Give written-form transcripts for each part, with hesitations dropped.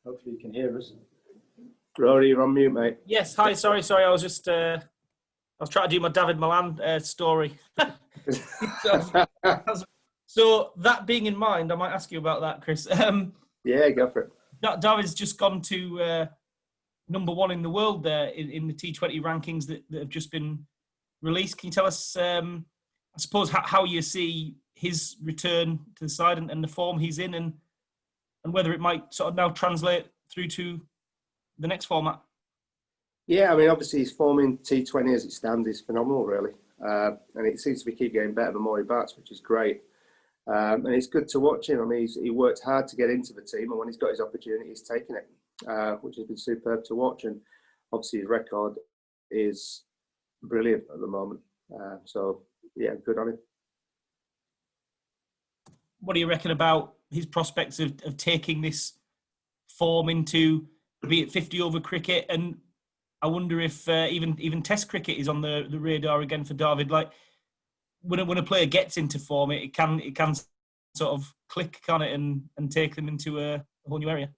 Hopefully you can hear us. Rory, you're on mute, mate. Yes, hi, sorry. I was just, I was trying to do my David Milan story. So that being in mind, I might ask you about that, Chris. Yeah, go for it. David's just gone to number one in the world there in the T20 rankings that have just been released. Can you tell us, I suppose, how you see his return to the side and the form he's in, and whether it might sort of now translate through to the next format? Yeah, I mean, obviously his form in T20 as it stands is phenomenal, really. And it seems to be keep getting better the more he bats, which is great. And it's good to watch him. I mean, he worked hard to get into the team, and when he's got his opportunity, he's taken it, which has been superb to watch. And obviously his record is brilliant at the moment. So, yeah, good on him. What do you reckon about his prospects of taking this form into, be it 50-over cricket? And I wonder if even Test cricket is on the radar again for David. Like, when a player gets into form, it can sort of click, can't it, and take them into a whole new area.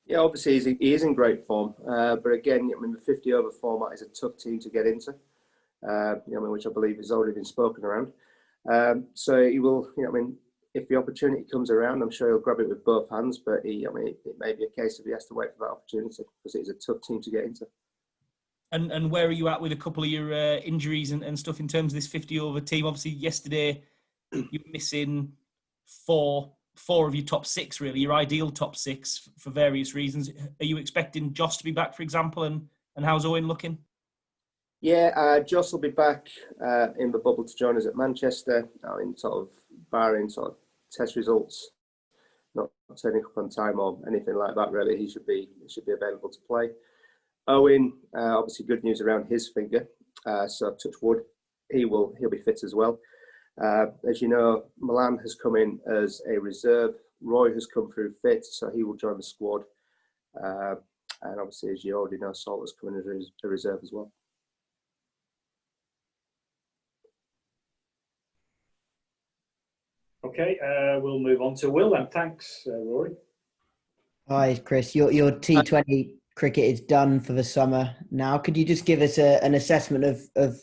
Yeah, obviously he is in great form, but again, I mean, the 50-over format is a tough team to get into, which I believe has already been spoken around. So he will, if the opportunity comes around, I'm sure he'll grab it with both hands. But it may be a case of he has to wait for that opportunity because it is a tough team to get into. And where are you at with a couple of your injuries and stuff in terms of this 50-over team? Obviously, yesterday you're missing four of your top six, really, your ideal top six for various reasons. Are you expecting Josh to be back, for example, and how's Owen looking? Yeah, Josh will be back in the bubble to join us at Manchester. In sort of barring sort of test results, not turning up on time or anything like that. Really, he should be available to play. Owen, obviously good news around his finger, so touch wood, he'll be fit as well. As you know, Milan has come in as a reserve. Roy has come through fit, so he will join the squad. And obviously, as you already know, Salt has come in as a reserve as well. Okay, we'll move on to Will then. Thanks, Rory. Hi, Chris. Your T20 cricket is done for the summer now. Could you just give us an assessment of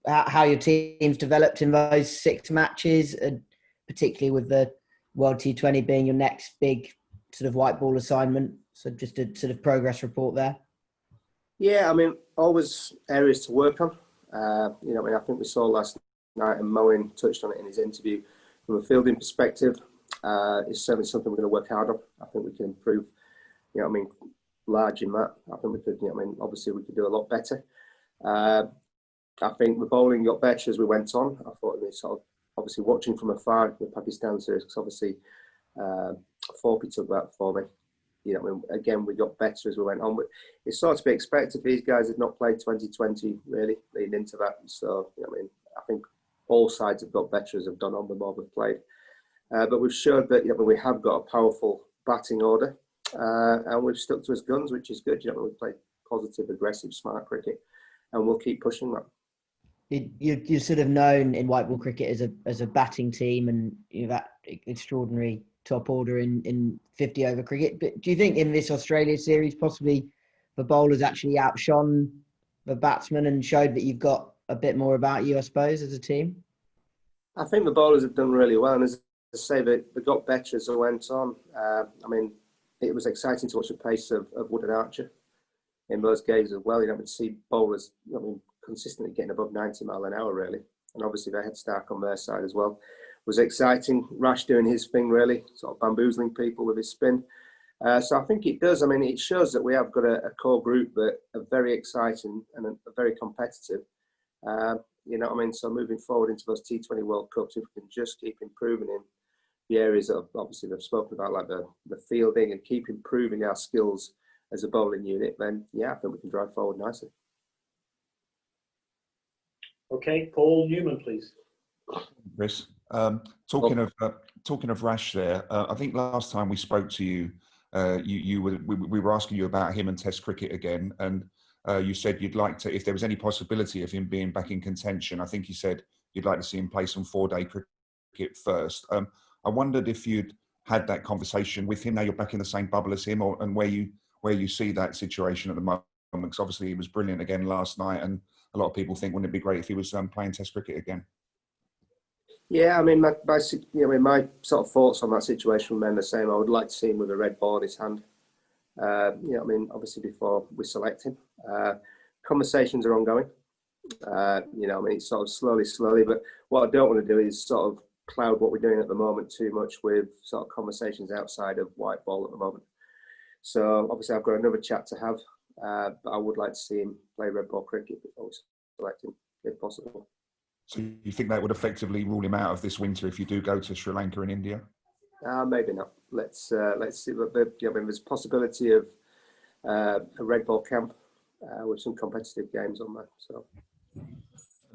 how your team's developed in those 6 matches, and particularly with the World T20 being your next big sort of white ball assignment? So just a sort of progress report there. Yeah, I mean, always areas to work on. I think we saw last night, and Moen touched on it in his interview. From a fielding perspective, it's certainly something we're going to work hard on. I think we can improve, large in that. I think we could, obviously we could do a lot better. I think the bowling got better as we went on. I thought it was sort of obviously watching from afar the Pakistan series, because obviously Forpy took that for me. Again, we got better as we went on. But it's sort of to be expected. These guys had not played 2020 really leading into that. So, I think all sides have got better as have done on the more we've played. But we've showed that we have got a powerful batting order, and we've stuck to his guns, which is good. We've played positive, aggressive, smart cricket, and we'll keep pushing that. You're sort of known in white ball cricket as a batting team, and that extraordinary top order in 50-over cricket. But do you think in this Australia series, possibly the bowlers actually outshone the batsmen and showed that you've got a bit more about you, I suppose, as a team? I think the bowlers have done really well, and as I say, they got better as they went on. It was exciting to watch the pace of Wood and Archer in those games as well. To see bowlers, consistently getting above 90 mile an hour, really. And obviously they had Stark on their side as well. It was exciting. Rash doing his thing, really, sort of bamboozling people with his spin. So I think it does. It shows that we have got a core group that are very exciting and are very competitive. So moving forward into those T20 World Cups, if we can just keep improving in the areas that obviously they've spoken about, like the fielding, and keep improving our skills as a bowling unit, then yeah, I think we can drive forward nicely. Okay, Paul Newman, please. Chris, talking of Rash there, I think last time we spoke to you, we were asking you about him and Test cricket again, and you said you'd like to, if there was any possibility of him being back in contention, I think you said you'd like to see him play some 4-day cricket first. I wondered if you'd had that conversation with him? Now you're back in the same bubble as him, and where you see that situation at the moment? Because obviously he was brilliant again last night, and a lot of people think, wouldn't it be great if he was playing Test cricket again? Yeah, I mean, my sort of thoughts on that situation remain the same. I would like to see him with a red ball in his hand. I mean, obviously before we select him, conversations are ongoing. I mean, it's sort of slowly, but what I don't want to do is sort of cloud what we're doing at the moment too much with sort of conversations outside of white ball at the moment. So obviously I've got another chat to have, but I would like to see him play red ball cricket before we select him, if possible. So you think that would effectively rule him out of this winter if you do go to Sri Lanka and India? Maybe not. Let's see. But I mean, there's a possibility of a red ball camp with some competitive games on there. So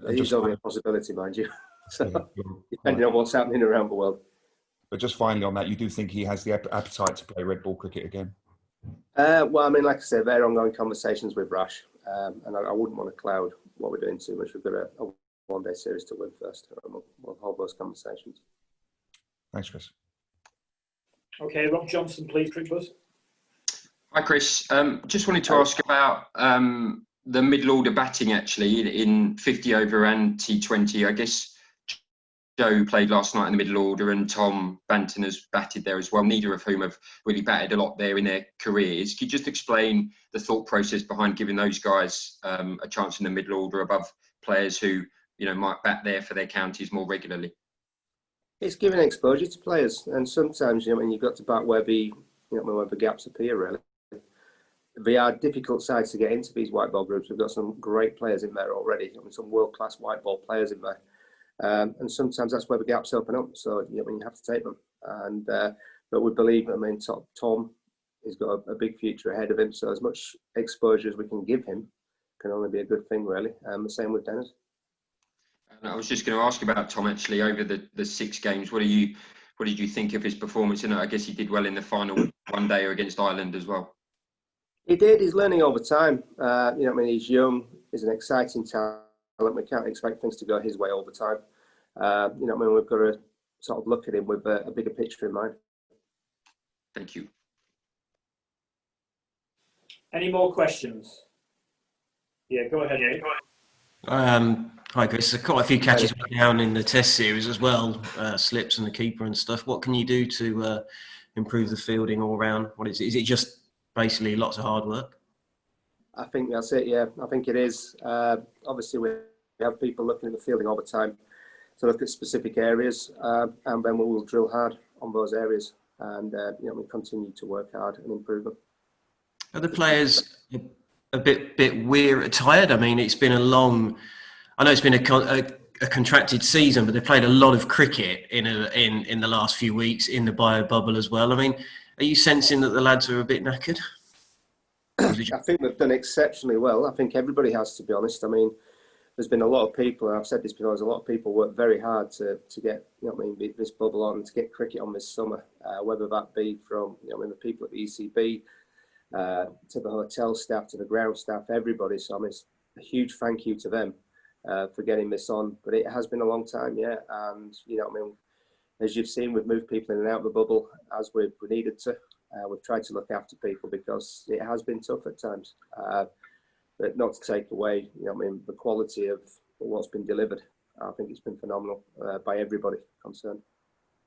it is only a possibility, mind you. So depending on what's happening around the world. But just finally on that, you do think he has the appetite to play red ball cricket again? Well, I mean, like I said, they're ongoing conversations with Rash, and I wouldn't want to cloud what we're doing too much. We've got a one-day series to win first, and we'll hold those conversations. Thanks, Chris. Okay, Rob Johnson, please, Cricket Buzz. Hi, Chris. Just wanted to ask about the middle order batting actually in 50 over and T20. I guess Joe played last night in the middle order and Tom Banton has batted there as well, neither of whom have really batted a lot there in their careers. Could you just explain the thought process behind giving those guys a chance in the middle order above players who, might bat there for their counties more regularly? It's giving exposure to players, and sometimes you've got to bat where the gaps appear. Really, they are difficult sides to get into these white ball groups. We've got some great players in there already, some world-class white ball players in there, and sometimes that's where the gaps open up. So you have to take them. And but we believe, Tom has got a big future ahead of him. So as much exposure as we can give him can only be a good thing, really. The same with Dennis. I was just going to ask about Tom actually over the 6 games. What did you think of his performance? And I guess he did well in the final one day against Ireland as well. He did. He's learning over time. He's young. He's an exciting talent. We can't expect things to go his way all the time. We've got to sort of look at him with a bigger picture in mind. Thank you. Any more questions? Yeah, go ahead. Hi, Chris. There's quite a few catches down in the Test series as well, slips and the keeper and stuff. What can you do to improve the fielding all round? Is it just basically lots of hard work? I think that's it, yeah. I think it is. Obviously, we have people looking at the fielding all the time to look at specific areas, and then we will drill hard on those areas. And, we continue to work hard and improve them. Are the players a bit tired? I mean, it's been I know it's been a contracted season, but they've played a lot of cricket in the last few weeks in the bio bubble as well. I mean, are you sensing that the lads are a bit knackered? I think they've done exceptionally well. I think everybody has, to be honest. I mean, there's been a lot of people, and I've said this before, there's a lot of people work very hard to get, this bubble on and to get cricket on this summer, whether that be from, the people at the ECB, to the hotel staff, to the ground staff, everybody. So, it's a huge thank you to them for getting this on. But it has been a long time, yeah. And, as you've seen, we've moved people in and out of the bubble as we needed to. We've tried to look after people because it has been tough at times, but not to take away, the quality of what's been delivered. I think it's been phenomenal by everybody concerned.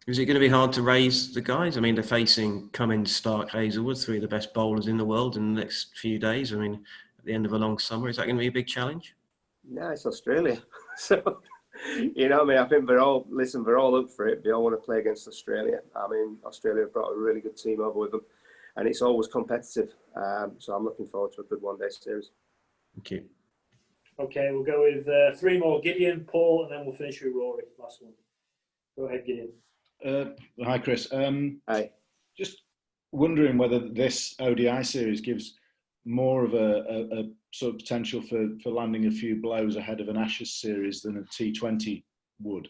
Is it going to be hard to raise the guys? I mean, they're facing Cummins, Stark, Hazelwood, 3 of the best bowlers in the world in the next few days. I mean, at the end of a long summer, is that going to be a big challenge? No, it's Australia. So, I think they're all up for it. They all want to play against Australia. Australia have brought a really good team over with them, and it's always competitive. So I'm looking forward to a good one-day series. Thank you. Okay, we'll go with 3 more. Gideon, Paul, and then we'll finish with Rory. Last one. Go ahead, Gideon. Hi, Chris. Hi. Just wondering whether this ODI series gives more of a sort of potential for landing a few blows ahead of an Ashes series than a T20 would.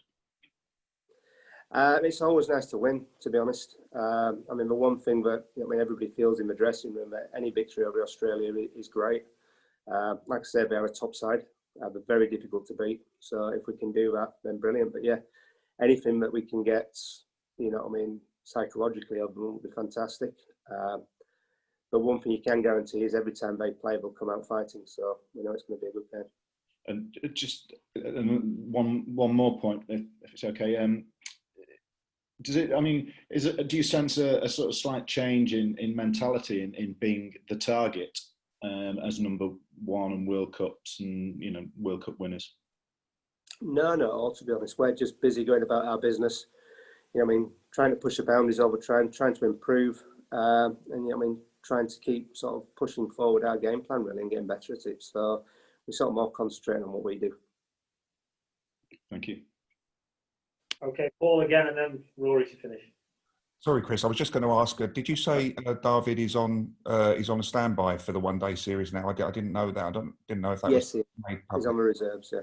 It's always nice to win, to be honest. The one thing that everybody feels in the dressing room, that any victory over Australia is great. Like I said, they're a top side. They're very difficult to beat. So if we can do that, then brilliant. But yeah, anything that we can get, psychologically of them will be fantastic. But one thing you can guarantee is every time they play, they'll come out fighting. So we know it's going to be a good game. And just one more point, if it's okay. Does it? I mean, do you sense a sort of slight change in mentality in being the target as number one in World Cups and World Cup winners? No, not at all. To be honest, we're just busy going about our business. Trying to push the boundaries over, trying to improve, and trying to keep sort of pushing forward our game plan really and getting better at it. So we're sort of more concentrating on what we do. Thank you. Okay, Paul again, and then Rory to finish. Sorry, Chris. I was just going to ask. Did you say David is on a standby for the one-day series now? I didn't know that. Didn't know if that Yes, was made public. he's on the reserves. Yeah.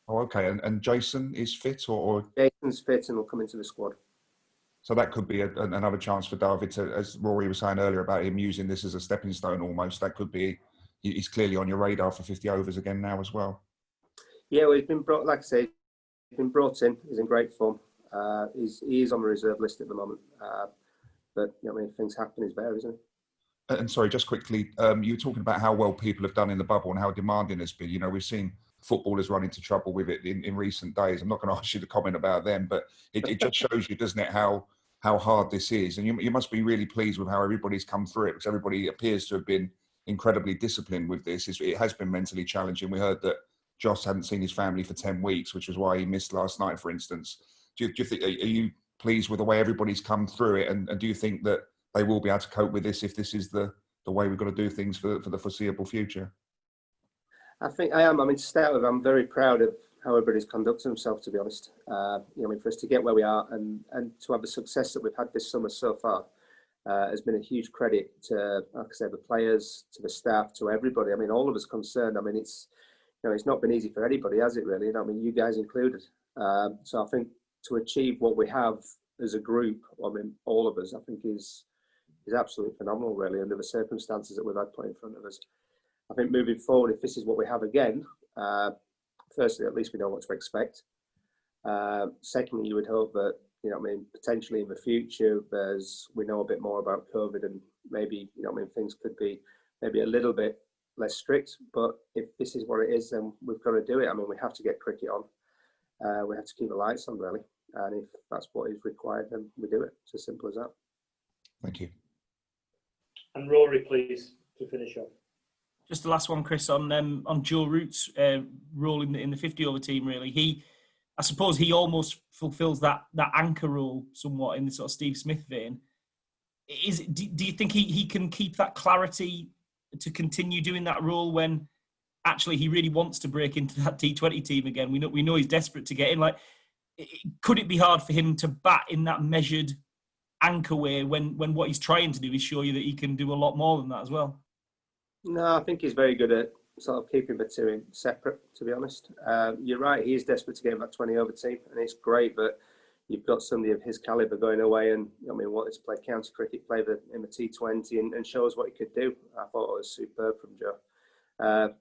Oh, okay. And Jason is fit, or Jason's fit and will come into the squad. So that could be another chance for David to, as Rory was saying earlier about him using this as a stepping stone almost. That could be. He's clearly on your radar for 50 overs again now as well. Yeah, well, he's been brought. Like I say, he's been brought in. He's in great form. He is on the reserve list at the moment. But if things happen, he's there, isn't he? And sorry, just quickly, you were talking about how well people have done in the bubble and how demanding it's been. We've seen footballers run into trouble with it in recent days. I'm not going to ask you to comment about them, but it just shows you, doesn't it, how hard this is. And you must be really pleased with how everybody's come through it, because everybody appears to have been incredibly disciplined with this. It has been mentally challenging. We heard that Josh hadn't seen his family for 10 weeks, which was why he missed last night, for instance. Do you think, are you pleased with the way everybody's come through it? And do you think that they will be able to cope with this if this is the way we've got to do things for the foreseeable future? I think I am. To start with, I'm very proud of how everybody's conducted themselves, to be honest. For us to get where we are and to have the success that we've had this summer so far has been a huge credit to, like I said, the players, to the staff, to everybody. all of us concerned. It's not been easy for anybody, has it really? You guys included. So I think to achieve what we have as a group, all of us, I think is absolutely phenomenal, really, under the circumstances that we've had put in front of us. I think moving forward, if this is what we have again, firstly, at least we know what to expect. Secondly, you would hope that, potentially in the future, we know a bit more about COVID and maybe, things could be maybe a little bit less strict. But if this is what it is, then we've got to do it. We have to get cricket on. We have to keep the lights on, really. And if that's what is required, then we do it. It's as simple as that. Thank you. And Rory, please, to finish up. Just the last one, Chris, on Joe Root's role in the 50 over team. Really, I suppose he almost fulfills that anchor role somewhat in the sort of Steve Smith vein. Do you think he can keep that clarity to continue doing that role when actually he really wants to break into that T20 team again? We know he's desperate to get in. Could it be hard for him to bat in that measured anchor way when what he's trying to do is show you that he can do a lot more than that as well? No, I think he's very good at sort of keeping the two separate, to be honest. You're right, he is desperate to get in that 20 over team, and it's great that you've got somebody of his calibre going away and wanted to play county cricket, play in the T20 and show us what he could do. I thought it was superb from Joe.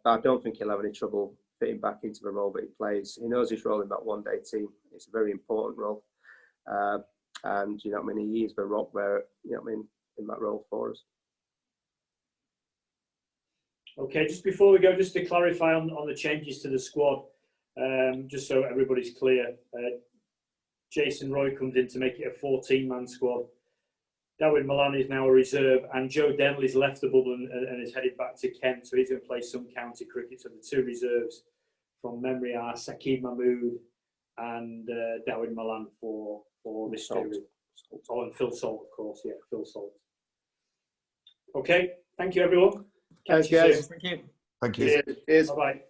But I don't think he'll have any trouble fitting back into the role that he plays. He knows his role in that one-day team. It's a very important role. And, he is the rock there, in that role for us. Okay, just before we go, just to clarify on the changes to the squad, just so everybody's clear, Jason Roy comes in to make it a 14-man squad. David Milan is now a reserve, and Joe Denley's left the bubble and is headed back to Kent, so he's going to play some county cricket. So the two reserves from memory are Saqib Mahmood and David Milan for this period. Oh, and Phil Salt, of course, yeah, Phil Salt. Okay, thank you, everyone. Thanks, guys. Thank you. Thank you. Cheers. Bye-bye.